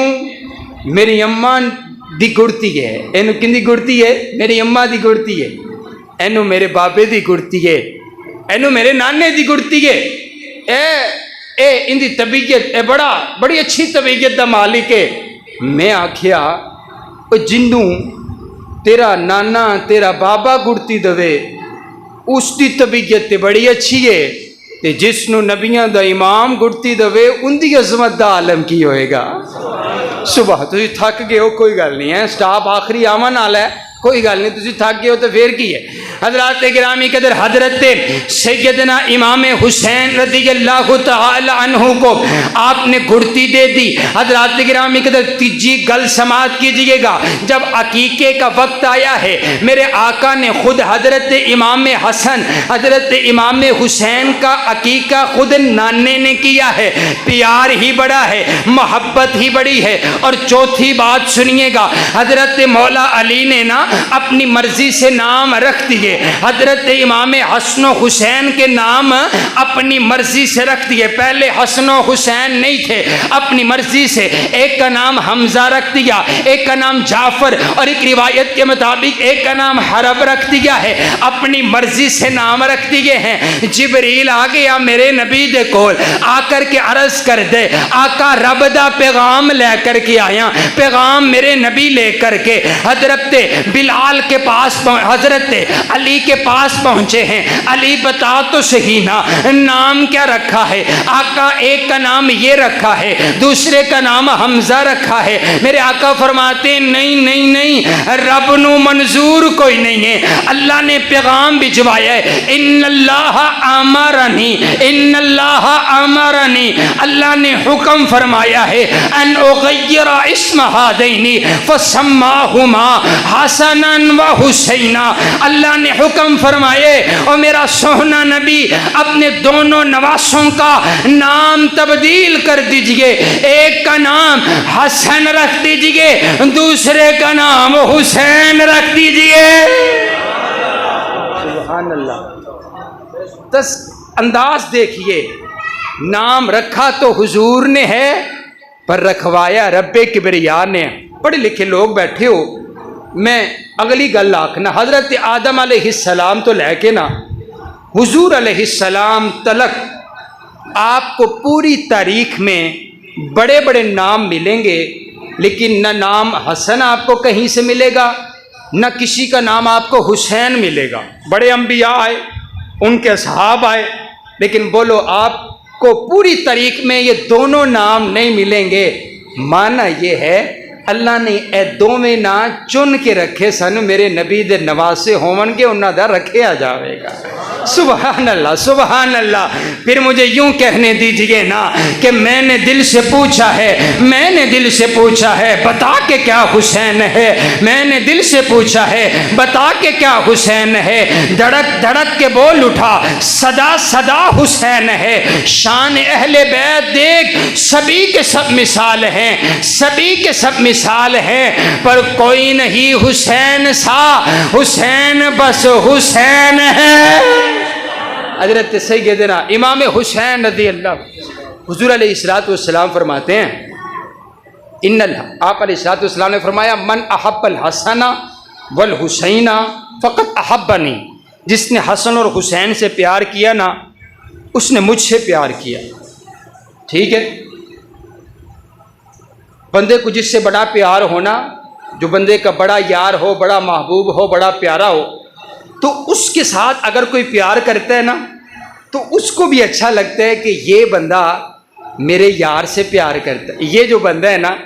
मेरी अम्मा दी गुड़ती है। एनू किंदी गुड़ती है? मेरी अम्मा दी गुड़ती है। एनू मेरे बाबे दी गुड़ती है। एनू मेरे नाने दी गुड़ती है। ए इनकी तबीयत बड़ी अच्छी तबीयत का मालिक है। मैं आखिया जिन्नू तेरा नाना तेरा बाबा गुड़ती दवे उसकी तबीयत तो बड़ी अच्छी है, ते जिसनू नबियां दा इमाम गुड़ती दवे उनकी अजमत दा आलम की होएगा। सुबह तुम थक गए हो, कोई गल नहीं है, स्टाफ आखिरी आवन वाला है। कोई गल नहीं, तुसी थक गए हो तो फिर की है। हजरत गिरामी कदर हजरत सैयदना इमाम हुसैन रज़ियल्लाहु तआला अन्हु को आपने गुड़ती दे दी। हजरत गिरामी कदर तीजी गल समात कीजिएगा, जब अकीके का वक्त आया है मेरे आका ने खुद हजरत इमाम हसन हजरत इमाम हुसैन का अकीका खुद नाने ने किया है। प्यार ही बड़ा है, मोहब्बत ही बड़ी है। और चौथी बात सुनिएगा, हजरत मौला अली ने ना अपनी मर्जी से नाम रख दिए। हजरत इमाम हसन हुसैन के नाम अपनी मर्जी से रख दिए। पहले हसन हुसैन नहीं थे, अपनी मर्जी से एक का नाम हमजा रख दिया, एक का नाम जाफर, और एक रिवायत के मुताबिक एक का नाम हरब रख दिया है। अपनी मर्जी से नाम रख दिए हैं। जिब्रील आ गया मेरे नबी दे कोल आकर के अर्ज कर दे, आका रब दा पैगाम लेकर के आया। पैगाम मेरे नबी लेकर के हजरत बिलाल के पास हजरत अली के पास पहुंचे हैं। अली बता तो सही ना, नाम क्या रखा है? आका एक का नाम ये रखा है, दूसरे का नाम हमजा रखा है। मेरे आका फरमाते नहीं नहीं नहीं, रब नू मंजूर कोई नहीं है। अल्लाह ने पैगाम भिजवाया है, इन्नल्लाह अमरनी, इन्नल्लाह अमरनी, अल्लाह ने हुक्म फरमाया है अन उगय्यरा इस्म हादैनी फसम्माहुमा हसनन व हुसैना। अल्लाह ने हुक्म फरमाए और मेरा सोहना नबी अपने दोनों नवासों का नाम तब्दील कर दीजिए। एक का नाम हसन रख दीजिए, दूसरे का नाम हुसैन रख दीजिए। सुभान अल्लाह। तस अंदाज देखिए, नाम रखा तो हुजूर ने है पर रखवाया रब्बे किबरिया ने। पढ़े लिखे लोग बैठे हो, मैं अगली गल आखना, हजरत आदम अलैहिस्सलाम तो लेके ना हुजूर अलैहिस्सलाम तलक आपको पूरी तारीख में बड़े बड़े नाम मिलेंगे, लेकिन न नाम हसन आपको कहीं से मिलेगा, न किसी का नाम आपको हुसैन मिलेगा। बड़े अंबिया आए, उनके असहाब आए, लेकिन बोलो आपको पूरी तारीख में ये दोनों नाम नहीं मिलेंगे। माना ये है अल्लाह ने ए दोवें ना चुन के रखे सन, मेरे नबी दे नवासे होवन के उन्हों दा रखा जाएगा। सुबहान अल्लाह, सुबहान अल्लाह। फिर मुझे यूं कहने दीजिए ना कि मैंने दिल से पूछा है, मैंने दिल से पूछा है बता के क्या हुसैन है, मैंने दिल से पूछा है बता के क्या हुसैन है। धड़क धड़क के बोल उठा सदा सदा हुसैन है। शान अहले बैत देख, सभी के सब मिसाल हैं, सभी के सब मिसाल है, पर कोई नहीं हुसैन सा, हुसैन बस हुसैन है। हजरत सैयदना इमाम हुसैन रज़ियल्लाहु हुजूर अलैहिस्सलातु वस्सलाम फरमाते हैं इन्नल, आप अलैहिस्सलातु वस्सलाम ने फरमाया मन अहब्बल हसना वल हुसैना फ़क़त अहब्बनी, जिसने हसन और हुसैन से प्यार किया ना उसने मुझसे प्यार किया। ठीक है, बंदे को जिससे बड़ा प्यार होना, जो बंदे का बड़ा यार हो, बड़ा महबूब हो, बड़ा प्यारा हो, तो उसके साथ अगर कोई प्यार करता है ना तो उसको भी अच्छा लगता है कि ये बंदा मेरे यार से प्यार करता है, ये जो बंदा है ना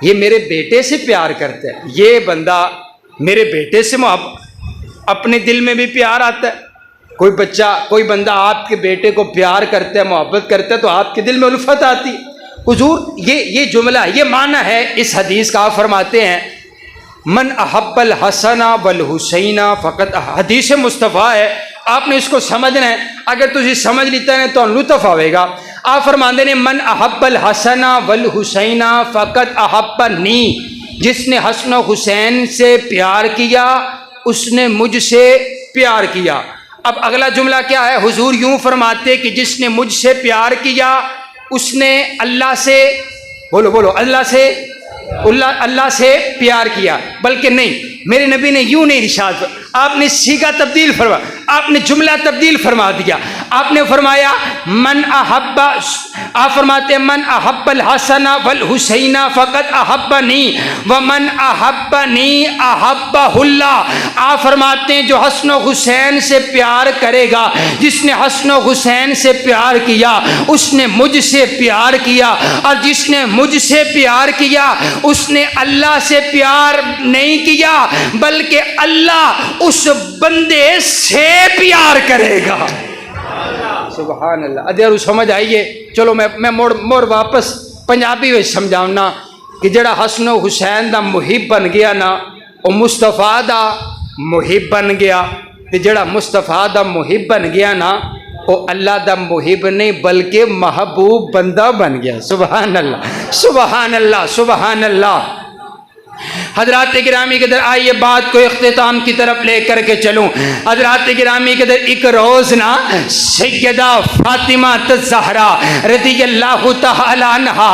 ये मेरे बेटे से प्यार करता है, ये बंदा मेरे बेटे से अपने दिल में भी प्यार आता है। कोई बच्चा, कोई बंदा आपके बेटे को प्यार करता है, मोहब्बत करता है, तो आपके दिल में उल्फत आती है। हुजूर ये जुमला, ये माना है इस हदीस का। आप फरमाते हैं मन अहब्बल हसना वल हुसैना फ़क़त, हदीस मुस्तफ़ा है, आपने इसको समझना है। अगर तुझे समझ लेता है तो लुत्फ़ आएगा। आप फरमाते हैं मन अहब्बल हसना वल हुसैना फ़क़त अहब्बनी, जिसने हसन हुसैन से प्यार किया उसने मुझसे प्यार किया। अब अगला जुमला क्या है? हुजूर यूं फरमाते कि जिसने मुझसे प्यार किया उसने अल्लाह से, बोलो बोलो, अल्लाह से प्यार किया। बल्कि नहीं, मेरे नबी ने यूं नहीं इरशाद, आपने सीगा तब्दील फरमा, आपने जुमला तब्दील फरमा दिया। आपने फरमाया मन अहब्बा, आप फरमाते हैं मन अहब्बल हसना वल हुसैना फ़क़द अहब्बनी व मन अहब्बनी अहब्बहुल्लाह। आप फरमाते हैं जो हसन हुसैन से प्यार करेगा, जिसने हसन हुसैन से प्यार किया उसने मुझसे प्यार किया, और जिसने मुझसे प्यार किया उसने अल्लाह से प्यार नहीं किया बल्कि अल्लाह उस बंदे से प्यार करेगा। सुभान अल्लाह। अदर समझ आइए। चलो मैं मोड़ वापस पंजाबी में समझाऊना कि जड़ा हसन हुसैन दा मुहिब बन गया ना वो मुस्तफा दा मुहिब बन गया, ते जड़ा मुस्तफा दा मुहिब बन गया ना वो अल्लाह दा मुहिब नहीं बल्कि महबूब बंदा बन गया। सुभान अल्लाह, सुभान अल्लाह, सुभान अल्लाह। हजरात गिरामी के दर आइए बात को इख्तिताम की तरफ लेकर के चलूँ। हजरात गिरामी के दर एक रोज़ ना सैयदा फातिमा ज़हरा रज़ियल्लाहु तआला अन्हा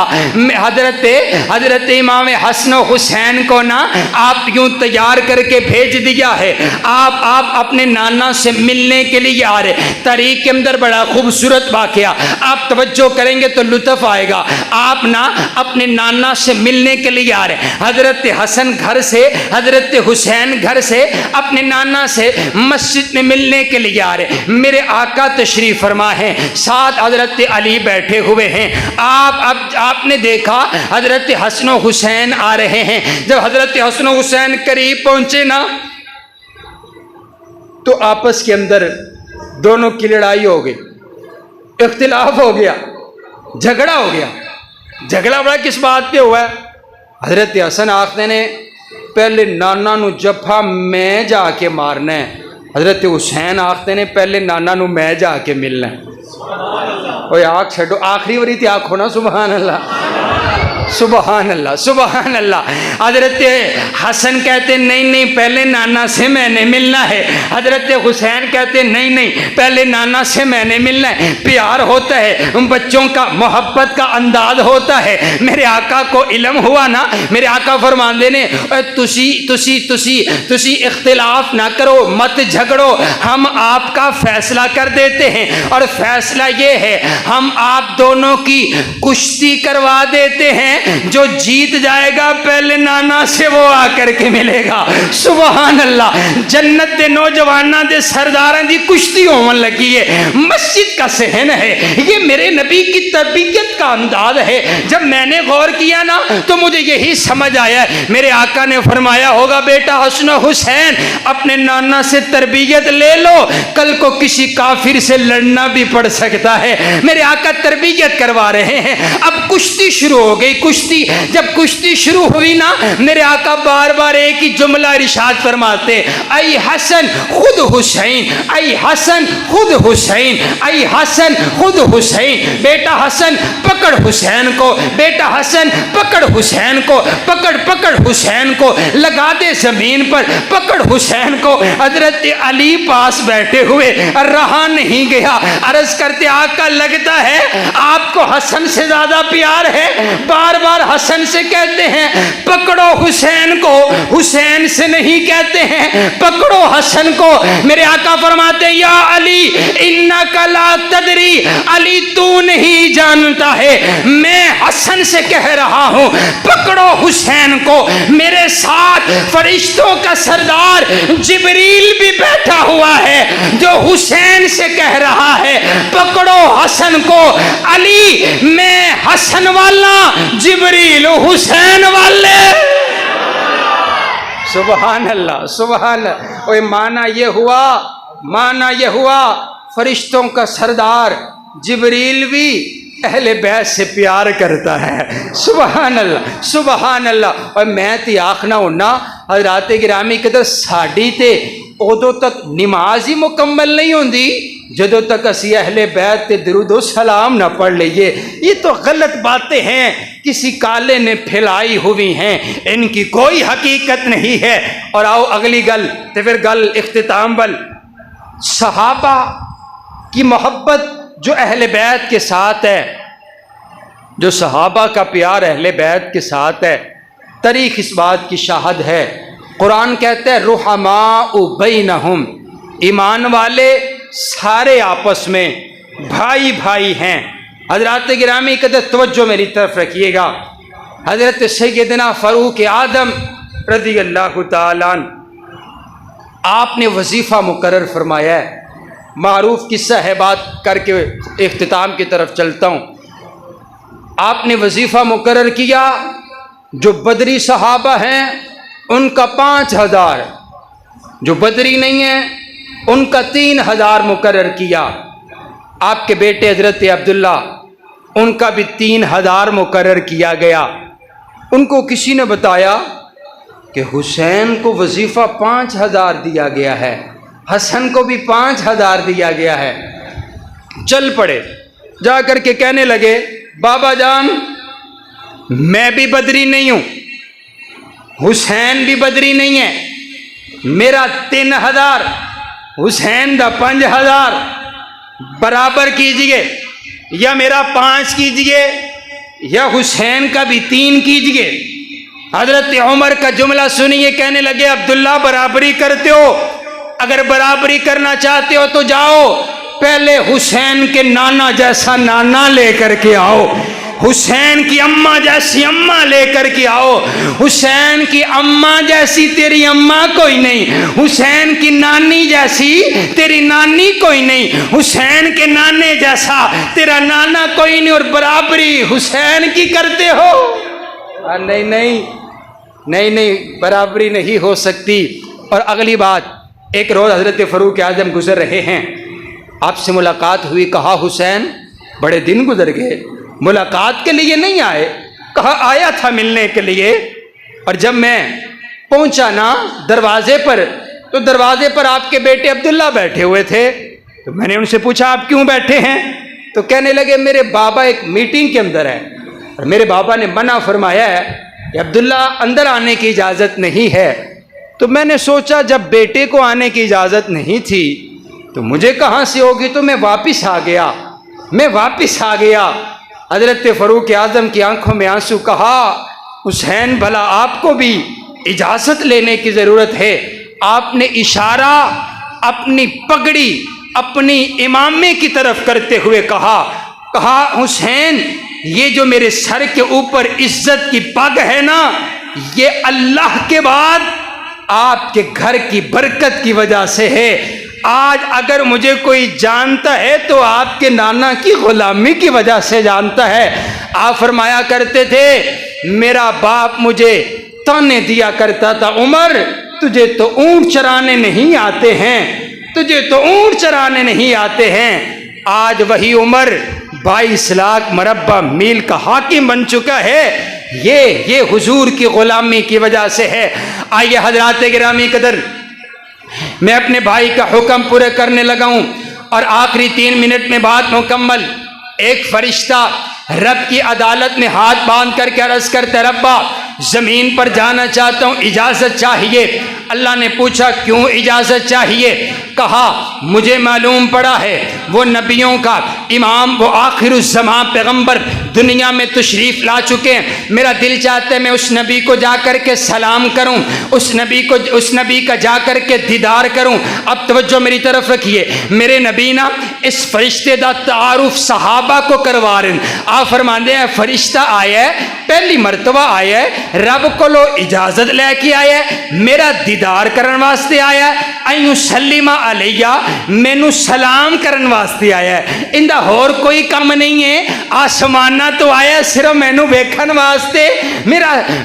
हजरत इमाम हसन हुसैन को ना आप यूँ तैयार करके भेज दिया है। आप अपने नाना से मिलने के लिए आ रहे। तारीख के अंदर बड़ा खूबसूरत वाक़या, आप तवज्जो करेंगे तो लुत्फ़ आएगा। आप ना अपने नाना से मिलने के लिए आ रहे। हजरत हसन घर से, हजरत हुसैन घर से अपने नाना से मस्जिद में मिलने के लिए आ रहे। मेरे आका तशरीफ फरमा है, साथ हजरत अली बैठे हुए हैं। आपने देखा हजरत हसन हुसैन आ रहे हैं। जब हजरत हसन हुसैन करीब पहुंचे ना तो आपस के अंदर दोनों की लड़ाई हो गई, इख्तिलाफ हो गया, झगड़ा हो गया। झगड़ा बड़ा किस बात पे हुआ है? हजरत हसन आखते ने पहले नाना नू जफा मैं जाके मारना है। हजरत हुसैन आखते ने पहले नाना नू मैं जाके मिलना है। ओए आख छो, आखिरी बारी तो आखो ना सुभान अल्लाह, सुभान अल्लाह, सुभान अल्लाह। हजरत हसन कहते नहीं नहीं पहले नाना से मैंने मिलना है। हजरत हुसैन कहते नहीं नहीं पहले नाना से मैंने मिलना है। प्यार होता है, बच्चों का मोहब्बत का अंदाज होता है। मेरे आका को इल्म हुआ ना, मेरे आका फरमाते ने तुसी इख्तिलाफ ना करो, मत झगड़ो, हम आपका फैसला कर देते हैं। और फैसला ये है हम आप दोनों की कुश्ती करवा देते हैं। जो जीत जाएगा पहले नाना से वो आकर के मिलेगा। सुभान अल्लाह। जन्नत के नौजवाना दे सरदारां दी कुश्ती होने लगी है। मस्जिद का सहन है, ये मेरे नबी की तरबियत का अंदाज है। जब मैंने गौर किया ना तो मुझे यही समझ आया। मेरे आका ने फरमाया होगा बेटा हसन हुसैन अपने नाना से तरबियत ले लो, कल को किसी काफिर से लड़ना भी पड़ सकता है। मेरे आका तरबियत करवा रहे हैं। अब कुश्ती शुरू हो गई। कुश्ती जब कुश्ती शुरू हुई ना मेरे आका बार बार एक ही जुमला इरशाद फरमाते, आई हसन खुद हुसैन, आई हसन खुद हुसैन, आई हसन खुद हुसैन। बेटा हसन पकड़ हुसैन को, बेटा हसन पकड़ हुसैन को, पकड़ पकड़ हुसैन को, लगा दे जमीन पर, पकड़ हुसैन को। हजरत अली पास बैठे हुए रहा नहीं गया, अर्ज करते आका लगता है आपको हसन से ज्यादा प्यार है। बार बार हसन से कहते हैं पकड़ो हुसैन को, हुसैन से नहीं कहते हैं पकड़ो हसन को। मेरे आका फरमाते हैं या अली इन्नका ला तदरी, अली तू नहीं जानता है मैं हसन से कह रहा हूं पकड़ो हुसैन को। मेरे साथ फरिश्तों का सरदार जिब्रील भी बैठा हुआ है जो हुसैन से कह रहा है पकड़ो हसन को। अली मैं हसन वाला, जिब्रील हुसैन वाले। सुभान अल्लाह, सुभान अल्लाह। ओए माना ये हुआ फरिश्तों का सरदार जिब्रील भी अहले बैत से प्यार करता है। सुभान अल्लाह, सुभान अल्लाह। और मैं तो आखना होना हजरात गिरामी कदर साड़ी ते उदों तक नमाज ही मुकम्मल नहीं होंदी जदों तक असी अहले बैत ते दरूदो सलाम ना पढ़ लीए। ये तो गलत बातें हैं, किसी काले ने फैलाई हुई हैं, इनकी कोई हकीकत नहीं है। और आओ अगली गल तो फिर गल इख्तिताम बल। सहाबा की मोहब्बत जो अहले बैत के साथ है, जो सहाबा का प्यार अहले बैत के साथ है, तारीख इस बात की शाहद है। कुरान कहता है रुहमा बैनहुम ईमान वाले सारे आपस में भाई भाई हैं। हजरत गिरामी कदर तवज्जो मेरी तरफ रखिएगा। हजरत सैयदना फ़ारूक आदम रज़ी अल्लाह तआला अन्हु आपने वजीफ़ा मुकर्रर फरमाया है। मारूफ किस्सा है, बात करके इख्तिताम की तरफ चलता हूँ। आपने वजीफ़ा मुकर्रर किया, जो बदरी सहाबा हैं उनका 5000, जो बदरी नहीं है उनका 3000 मुकर्रर किया। आपके बेटे हजरत अब्दुल्ला, उनका भी 3000 मुकर्रर किया गया। उनको किसी ने बताया कि हुसैन को वजीफ़ा 5000 दिया गया है, हसन को भी 5000 दिया गया है। चल पड़े, जा कर के कहने लगे, बाबा जान मैं भी बदरी नहीं हूँ, हुसैन भी बदरी नहीं है, मेरा 3000 हुसैन दा 5000 बराबर कीजिए, या मेरा 5 कीजिए या हुसैन का भी 3 कीजिए। हजरत उमर का जुमला सुनिए, कहने लगे अब्दुल्ला बराबरी करते हो, अगर बराबरी करना चाहते हो तो जाओ पहले हुसैन के नाना जैसा नाना लेकर के आओ, हुसैन की अम्मा जैसी अम्मा लेकर के आओ। हुसैन की अम्मा जैसी तेरी अम्मा कोई नहीं, हुसैन की नानी जैसी तेरी नानी कोई नहीं, हुसैन के नाने जैसा तेरा नाना कोई नहीं, और बराबरी हुसैन की करते हो। नहीं नहीं नहीं नहीं, बराबरी नहीं हो सकती। और अगली बात, एक रोज़ हज़रत फ़ारूक आज़म गुज़र रहे हैं, आपसे मुलाकात हुई, कहा हुसैन बड़े दिन गुजर गए, मुलाकात के लिए नहीं आए? कहा आया था मिलने के लिए। और जब मैं पहुंचा ना दरवाजे पर, तो दरवाजे पर आपके बेटे अब्दुल्ला बैठे हुए थे। तो मैंने उनसे पूछा आप क्यों बैठे हैं? तो कहने लगे मेरे बाबा एक मीटिंग के अंदर है और मेरे बाबा ने मना फरमाया है कि अब्दुल्ला अंदर आने की इजाज़त नहीं है। तो मैंने सोचा जब बेटे को आने की इजाज़त नहीं थी तो मुझे कहाँ से होगी, तो मैं वापस आ गया। हज़रत फ़ारूक आज़म की आंखों में आंसू, कहा हुसैन भला आपको भी इजाज़त लेने की ज़रूरत है। आपने इशारा अपनी पगड़ी अपनी इमामे की तरफ करते हुए कहा हुसैन ये जो मेरे सर के ऊपर इज्जत की पग है ना, ये अल्लाह के बाद आपके घर की बरकत की वजह से है। आज अगर मुझे कोई जानता है तो आपके नाना की गुलामी की वजह से जानता है। आप फरमाया करते थे मेरा बाप मुझे ताने दिया करता था, उमर तुझे तो ऊंट चराने नहीं आते हैं, तुझे तो ऊंट चराने नहीं आते हैं। आज वही उमर 22 लाख मरबा मील का हाकिम बन चुका है। ये हुजूर की गुलामी की वजह से है। आइए हजरात गिरामी कदर, मैं अपने भाई का हुक्म पूरे करने लगा हूं और आखिरी 3 मिनट में बात मुकम्मल। एक फरिश्ता रब की अदालत में हाथ बांध करके अर्ज करते, रब्बा जमीन पर जाना चाहता हूं, इजाजत चाहिए। अल्लाह ने पूछा क्यों इजाजत चाहिए? कहा मुझे मालूम पड़ा है वो नबियों का इमाम, वो आखिरुज़्ज़मान पैगंबर दुनिया में तशरीफ ला चुके हैं। मेरा दिल चाहता है मैं उस नबी को जा कर के सलाम करूं, उस नबी का जा कर के दीदार करूं। अब तवज्जो मेरी तरफ रखिए, मेरे नबी ना इस फरिश्ते का तारुफ सहाबा को करवा रहे हैं। आप फरमाते हैं फरिश्ता आया है, पहली मरतबा आया है, रब को इजाजत लेके आया है, मेरा दीदार करने वास्ते आया है, अयू सलीमा अलैया मैनू सलाम करने वास्ते आया है। इंदा होर कोई काम नहीं है। आसमाना तो आया सिर्फ मैनू वेखन वास्ते,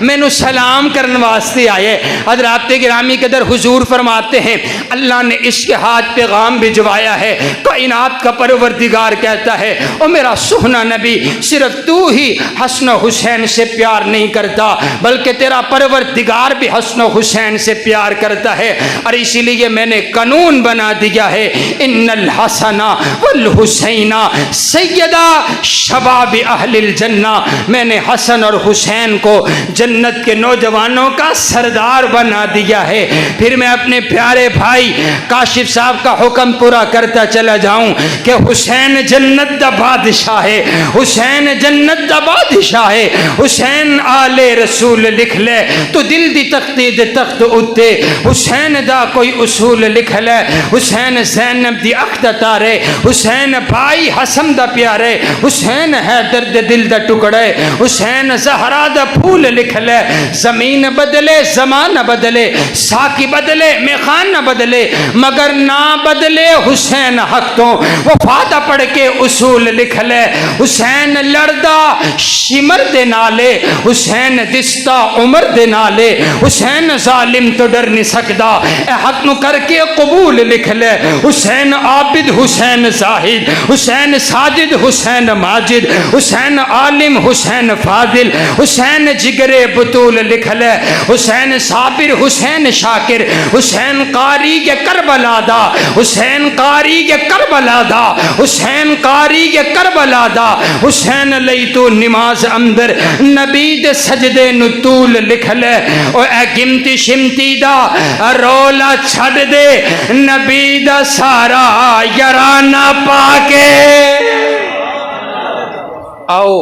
मैनू सलाम करने वास्ते आया है। हज़रात गिरामी कदर हुजूर फरमाते हैं अल्लाह ने इसके हाथ पैगाम भिजवाया है। कायनात का परवरदिगार कहता है ओ मेरा सुहना नबी, सिर्फ तू ही हसन हुसैन से प्यार नहीं करता बल्कि तेरा परवरदिगार भी हसन हुसैन से प्यार करता है। और इसीलिए मैंने कानून बना दिया है इन्नल हसना वल हुसैना सैयदा शबाब अहलिल जन्ना। मैंने हसन और हुसैन को जन्नत के नौजवानों का सरदार बना दिया है। फिर मैं अपने प्यारे भाई काशिफ साहब का हुक्म पूरा करता चला जाऊं कि हुसैन जन्नत दा बादशाह है, हुसैन जन्नत दा बादशाह है, हुसैन आले रसूल उसूल लिख ले तो दिल दी तख्ती दे तख्त उत्ते हुसैन दा कोई उसूल लिख ले। हुसैन ज़ैनब दी अख दा तारे, हुसैन भाई हसन दा प्यारे, हुसैन हैदर दे दिल दा टुकड़े, हुसैन ज़हरा दा फूल लिख ले। ज़मीन बदले ज़माना बदले, साकी बदले मेखान न बदले, मगर ना बदले हुसैन हक तो वफादा पढ़ के उसूल लिख ले। हुसैन लड़दा शिमर दे नाले, हुसैन दिसता उमर दे नाले, हुसैन जालिम तो डर नहीं सकदा ए हक नु करके कबूल लिख ले। हुसैन आबिद हुसैन जाहिद, हुसैन साजिद हुसैन माजिद, हुसैन आलिम हुसैन फाजिल, हुसैन जिगरे बतूल लिख ले। हुसैन साबिर हुसैन शाकिर, हुसैन कारी के करबला दा, हुसैन कारी के करबला दा, हुसैन कारी के करबला दा। हुसैन लई तो नमाज अंदर नबी दे सजदे नु तूल लिख ले। ओ ए गिनती शिमती दा रोला छड़ दे, नबी दा सारा याराना पाके। आओ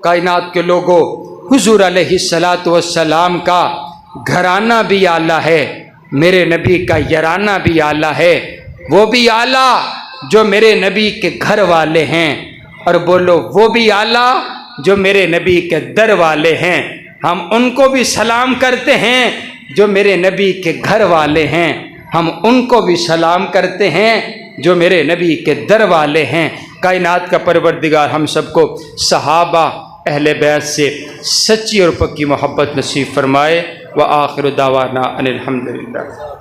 कायनात के लोगों, हुजूर अलैहिस्सलातु वस्सलाम का घराना भी आला है, मेरे नबी का याराना भी आला है। वो भी आला जो मेरे नबी के घर वाले हैं, और बोलो वो भी आला जो मेरे नबी के दर वाले हैं। हम उनको भी सलाम करते हैं जो मेरे नबी के घर वाले हैं, हम उनको भी सलाम करते हैं जो मेरे नबी के दर वाले हैं। कायनात का परवरदिगार हम सबको सहाबा अहले बैत से सच्ची और पक्की मोहब्बत नसीब फरमाए। व आखिर दावाना अनिल हम्दुलिल्लाह।